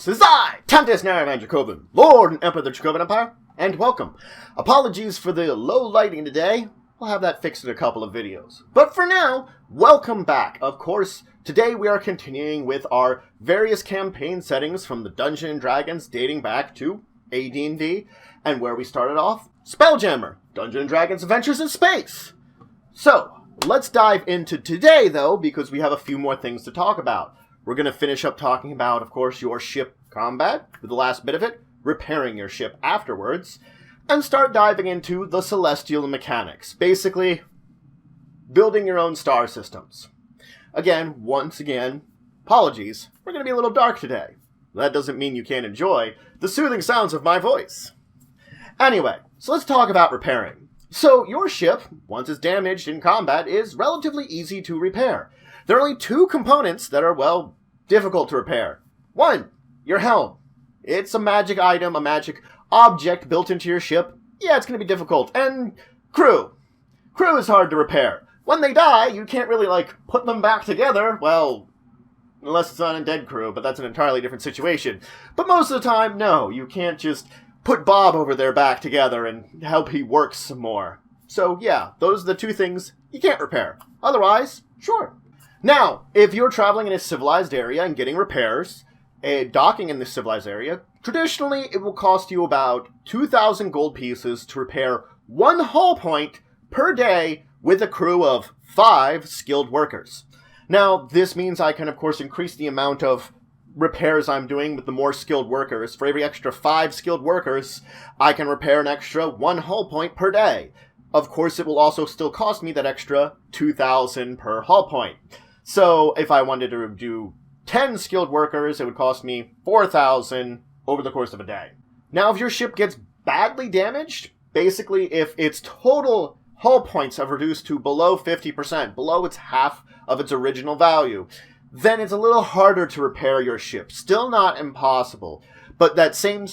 this is I, Tempest Naravan Dracovin, Lord and Emperor of the Dracovin Empire, and welcome. Apologies for the low lighting today. We'll have that fixed in a couple of videos. But for now, welcome back. Of course, today we are continuing with our various campaign settings from the Dungeons & Dragons dating back to AD&D, and where we started off, Spelljammer, Dungeons & Dragons Adventures in Space. So, let's dive into today, though, because we have a few more things to talk about. We're going to finish up talking about, of course, your ship combat, with the last bit of it, repairing your ship afterwards, and start diving into the celestial mechanics. Basically, building your own star systems. Once again, apologies, we're going to be a little dark today. That doesn't mean you can't enjoy the soothing sounds of my voice. Anyway, so let's talk about repairing. So, your ship, once it's damaged in combat, is relatively easy to repair. There are only two components that are, well, difficult to repair. One, your helm. It's a magic item, a magic object built into your ship. Yeah, it's going to be difficult. And crew. Crew is hard to repair. When they die, you can't really, put them back together. Well, unless it's on undead crew, but that's an entirely different situation. But most of the time, no, you can't just put Bob over there back together and help he works some more. So, yeah, those are the two things you can't repair. Otherwise, sure. Now, if you're traveling in a civilized area and getting repairs, docking in this civilized area, traditionally it will cost you about 2,000 gold pieces to repair one hull point per day with a crew of 5 skilled workers. Now, this means I can, of course, increase the amount of repairs I'm doing with the more skilled workers. For every extra 5 skilled workers, I can repair an extra 1 hull point per day. Of course, it will also still cost me that extra 2,000 per hull point. So, if I wanted to do 10 skilled workers, it would cost me 4,000 over the course of a day. Now, if your ship gets badly damaged, basically if its total hull points have reduced to below 50%, below its half of its original value, then it's a little harder to repair your ship. Still not impossible, but that same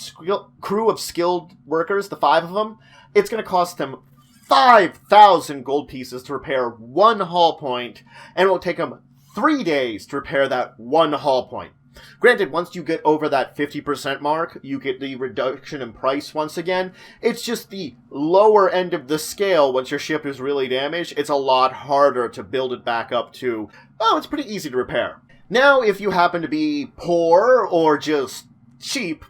crew of skilled workers, the 5 of them, it's going to cost them 5,000 gold pieces to repair 1 hull point, and it will take them 3 days to repair that 1 hull point. Granted, once you get over that 50% mark, you get the reduction in price once again. It's just the lower end of the scale. Once your ship is really damaged, it's a lot harder to build it back up to, oh, it's pretty easy to repair. Now, if you happen to be poor or just cheap,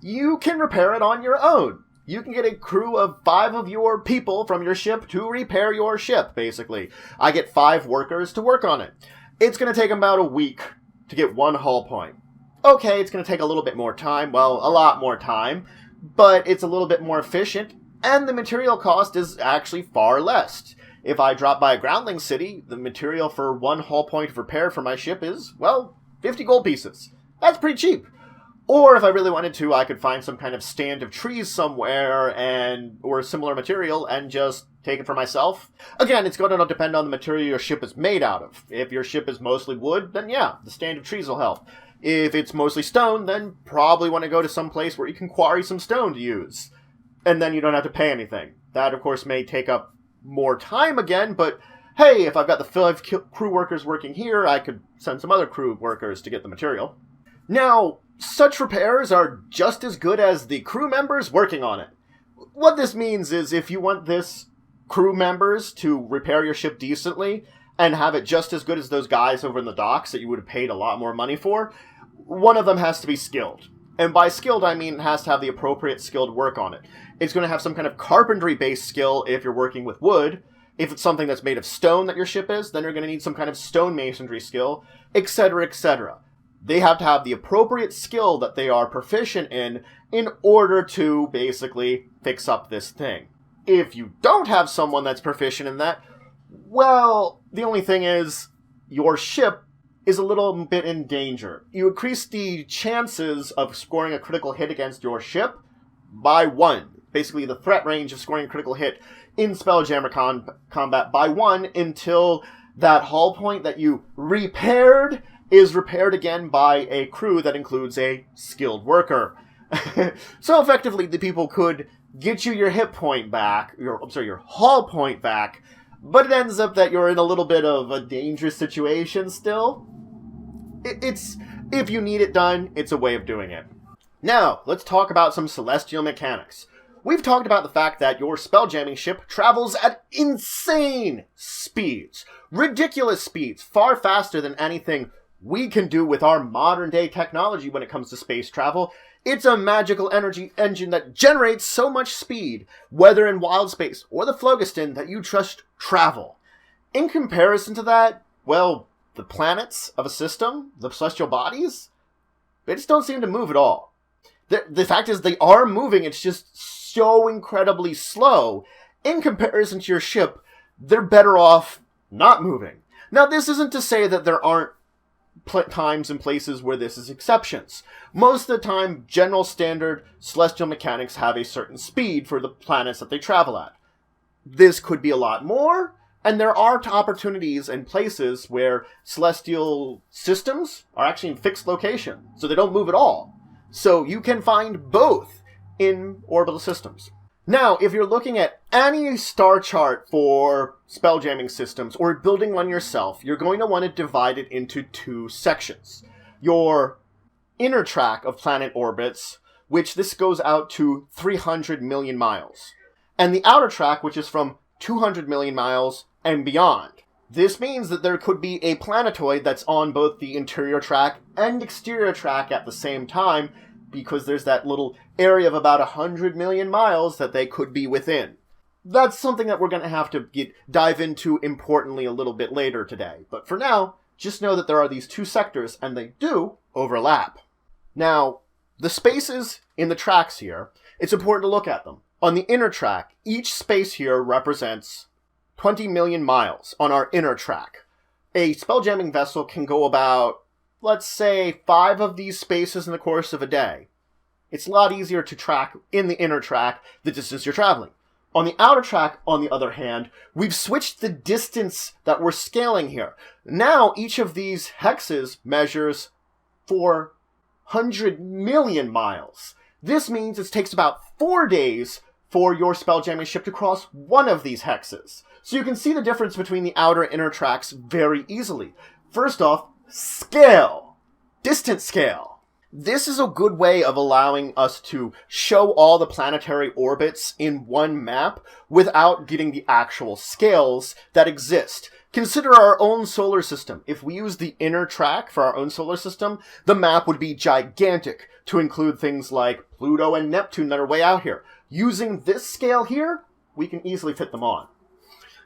you can repair it on your own. You can get a crew of 5 of your people from your ship to repair your ship, basically. I get 5 workers to work on it. It's going to take about a week to get 1 hull point. Okay, it's going to take a little bit more time, well, a lot more time, but it's a little bit more efficient, and the material cost is actually far less. If I drop by a groundling city, the material for 1 hull point of repair for my ship is, well, 50 gold pieces. That's pretty cheap. Or if I really wanted to, I could find some kind of stand of trees somewhere or similar material and just take it for myself. Again, it's going to depend on the material your ship is made out of. If your ship is mostly wood, then yeah, the stand of trees will help. If it's mostly stone, then probably want to go to some place where you can quarry some stone to use. And then you don't have to pay anything. That, of course, may take up more time again, but hey, if I've got the 5 crew workers working here, I could send some other crew workers to get the material. Now, such repairs are just as good as the crew members working on it. What this means is if you want this crew members to repair your ship decently and have it just as good as those guys over in the docks that you would have paid a lot more money for, one of them has to be skilled. And by skilled, I mean it has to have the appropriate skilled work on it. It's going to have some kind of carpentry-based skill if you're working with wood. If it's something that's made of stone that your ship is, then you're going to need some kind of stone masonry skill, etc., etc. They have to have the appropriate skill that they are proficient in order to basically fix up this thing. If you don't have someone that's proficient in that, well, the only thing is your ship is a little bit in danger. You increase the chances of scoring a critical hit against your ship by 1. Basically, the threat range of scoring a critical hit in Spelljammer combat by 1 until that hull point that you repaired is repaired again by a crew that includes a skilled worker. So effectively, the people could get you your hit point back, your hull point back, but it ends up that you're in a little bit of a dangerous situation still. It's If you need it done, it's a way of doing it. Now, let's talk about some celestial mechanics. We've talked about the fact that your spelljamming ship travels at insane speeds. Ridiculous speeds, far faster than anything we can do with our modern day technology when it comes to space travel. It's a magical energy engine that generates so much speed, whether in wild space or the phlogiston, that you trust travel. In comparison to that, well, the planets of a system, the celestial bodies, they just don't seem to move at all. The fact is they are moving, it's just so incredibly slow. In comparison to your ship, they're better off not moving. Now, this isn't to say that there aren't times and places where this is exceptions. Most of the time, general standard celestial mechanics have a certain speed for the planets that they travel at. This could be a lot more, and there are opportunities and places where celestial systems are actually in fixed location, so they don't move at all. So you can find both in orbital systems. Now, if you're looking at any star chart for spelljamming systems or building one yourself, you're going to want to divide it into two sections. Your inner track of planet orbits, which this goes out to 300 million miles, and the outer track, which is from 200 million miles and beyond. This means that there could be a planetoid that's on both the interior track and exterior track at the same time, because there's that little area of about 100 million miles that they could be within. That's something that we're going to have to dive into importantly a little bit later today. But for now, just know that there are these two sectors, and they do overlap. Now, the spaces in the tracks here, it's important to look at them. On the inner track, each space here represents 20 million miles on our inner track. A spelljamming vessel can go about, let's say, 5 of these spaces in the course of a day. It's a lot easier to track in the inner track the distance you're traveling. On the outer track, on the other hand, we've switched the distance that we're scaling here. Now, each of these hexes measures 400 million miles. This means it takes about 4 days for your spelljamming ship to cross one of these hexes. So you can see the difference between the outer and inner tracks very easily. First off, scale. Distance scale. This is a good way of allowing us to show all the planetary orbits in one map without getting the actual scales that exist. Consider our own solar system. If we use the inner track for our own solar system, the map would be gigantic to include things like Pluto and Neptune that are way out here. Using this scale here, we can easily fit them on.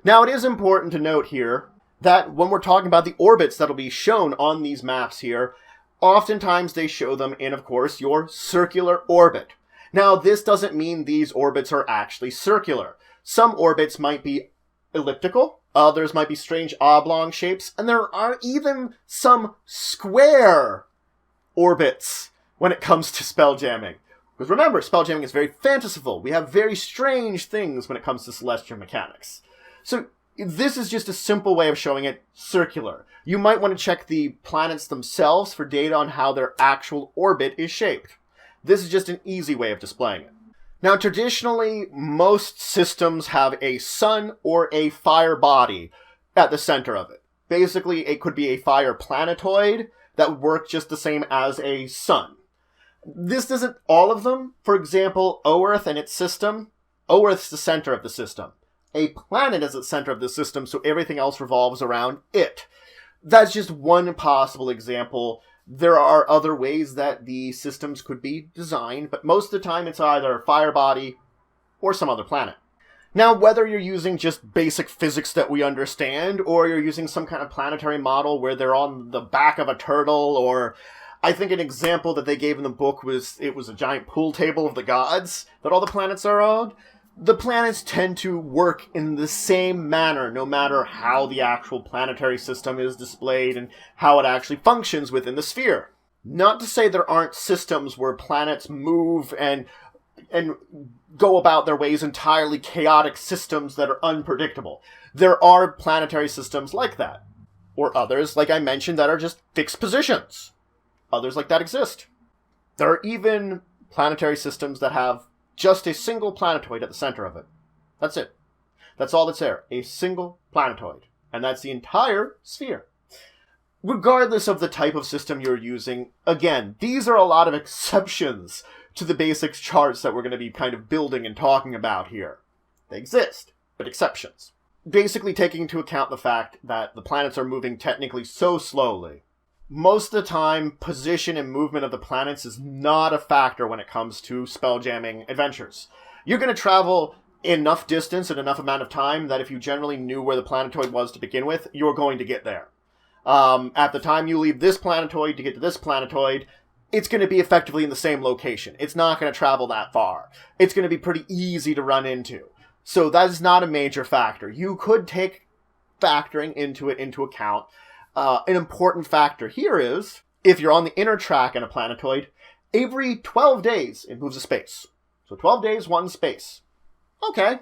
Now, it is important to note here that when we're talking about the orbits that'll be shown on these maps here, oftentimes they show them in, of course, your circular orbit. Now, this doesn't mean these orbits are actually circular. Some orbits might be elliptical, others might be strange oblong shapes, and there are even some square orbits when it comes to spelljamming. Because remember, spelljamming is very fanciful. We have very strange things when it comes to celestial mechanics. So this is just a simple way of showing it circular. You might want to check the planets themselves for data on how their actual orbit is shaped. This is just an easy way of displaying it. Now, traditionally, most systems have a sun or a fire body at the center of it. Basically, it could be a fire planetoid that would work just the same as a sun. This isn't all of them. For example, Oerth and its system. Oerth's the center of the system. A planet is at the center of the system, so everything else revolves around it. That's just one possible example. There are other ways that the systems could be designed, but most of the time it's either a fire body or some other planet. Now, whether you're using just basic physics that we understand, or you're using some kind of planetary model where they're on the back of a turtle, or I think an example that they gave in the book was it was a giant pool table of the gods that all the planets are on. The planets tend to work in the same manner, no matter how the actual planetary system is displayed and how it actually functions within the sphere. Not to say there aren't systems where planets move and go about their ways, entirely chaotic systems that are unpredictable. There are planetary systems like that. Or others, like I mentioned, that are just fixed positions. Others like that exist. There are even planetary systems that have just a single planetoid at the center of it. That's it. That's all that's there. A single planetoid. And that's the entire sphere. regardless of the type of system you're using, again, these are a lot of exceptions to the basic charts that we're going to be kind of building and talking about here. They exist, but exceptions. Basically taking into account the fact that the planets are moving technically so slowly. Most of the time, position and movement of the planets is not a factor when it comes to spelljamming adventures. You're going to travel enough distance and enough amount of time that if you generally knew where the planetoid was to begin with, you're going to get there. At the time you leave this planetoid to get to this planetoid, it's going to be effectively in the same location. It's not going to travel that far. It's going to be pretty easy to run into. So that is not a major factor. You could take factoring into account. An important factor here is, if you're on the inner track in a planetoid, every 12 days it moves a space. So 12 days, one space. Okay.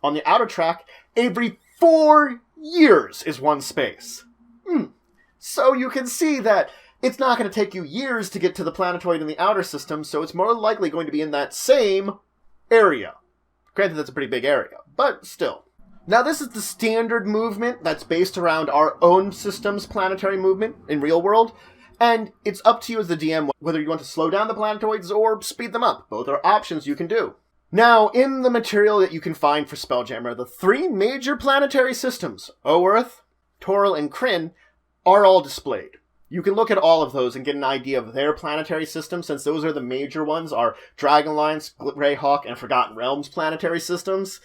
On the outer track, every 4 years is one space. So you can see that it's not going to take you years to get to the planetoid in the outer system, so it's more likely going to be in that same area. Granted, that's a pretty big area, but still. Now, this is the standard movement that's based around our own system's planetary movement in real world, and it's up to you as the DM whether you want to slow down the planetoids or speed them up. Both are options you can do. Now, in the material that you can find for Spelljammer, the 3 major planetary systems, Oerth, Toril, and Kryn, are all displayed. You can look at all of those and get an idea of their planetary system, since those are the major ones, are Dragonlance, Greyhawk, and Forgotten Realms planetary systems.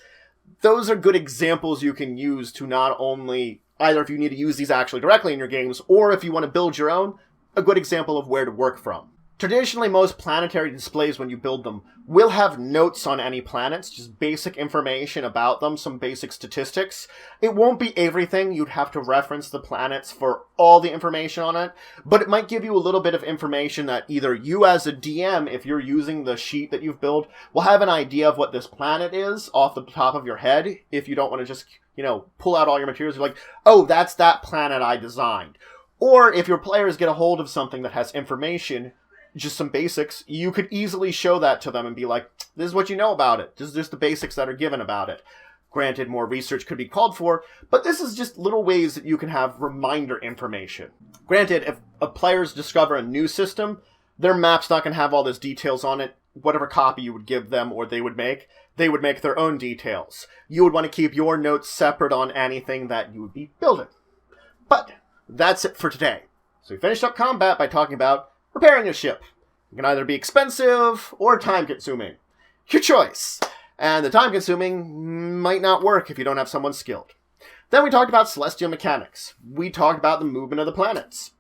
Those are good examples you can use to not only, either if you need to use these actually directly in your games, or if you want to build your own, a good example of where to work from. Traditionally, most planetary displays, when you build them, will have notes on any planets, just basic information about them, some basic statistics. It won't be everything. You'd have to reference the planets for all the information on it, but it might give you a little bit of information that either you as a DM, if you're using the sheet that you've built, will have an idea of what this planet is off the top of your head, if you don't want to just, pull out all your materials. You're like, oh, that's that planet I designed. Or if your players get a hold of something that has information, just some basics, you could easily show that to them and be like, this is what you know about it. This is just the basics that are given about it. Granted, more research could be called for, but this is just little ways that you can have reminder information. Granted, if players discover a new system, their map's not going to have all those details on it. Whatever copy you would give them or they would make their own details. You would want to keep your notes separate on anything that you would be building. But that's it for today. So we finished up combat by talking about repairing a ship. It can either be expensive or time-consuming. Your choice. And the time-consuming might not work if you don't have someone skilled. Then we talked about celestial mechanics. We talked about the movement of the planets.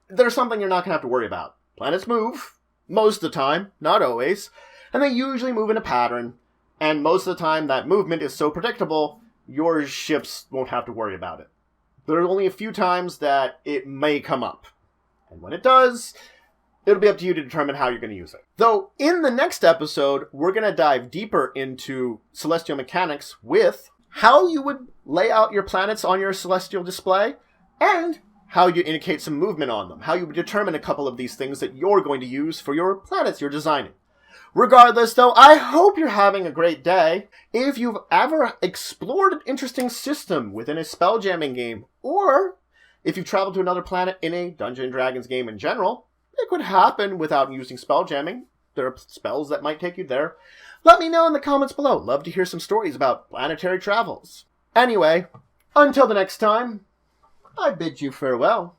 There's something you're not going to have to worry about. Planets move, most of the time, not always, and they usually move in a pattern, and most of the time that movement is so predictable, your ships won't have to worry about it. There are only a few times that it may come up. And when it does, it'll be up to you to determine how you're going to use it. Though, in the next episode, we're going to dive deeper into celestial mechanics with how you would lay out your planets on your celestial display, and how you indicate some movement on them. How you would determine a couple of these things that you're going to use for your planets you're designing. Regardless, though, I hope you're having a great day. If you've ever explored an interesting system within a spelljamming game, or if you've traveled to another planet in a Dungeons & Dragons game in general, it could happen without using spelljamming. There are spells that might take you there. Let me know in the comments below. Love to hear some stories about planetary travels. Anyway, until the next time, I bid you farewell.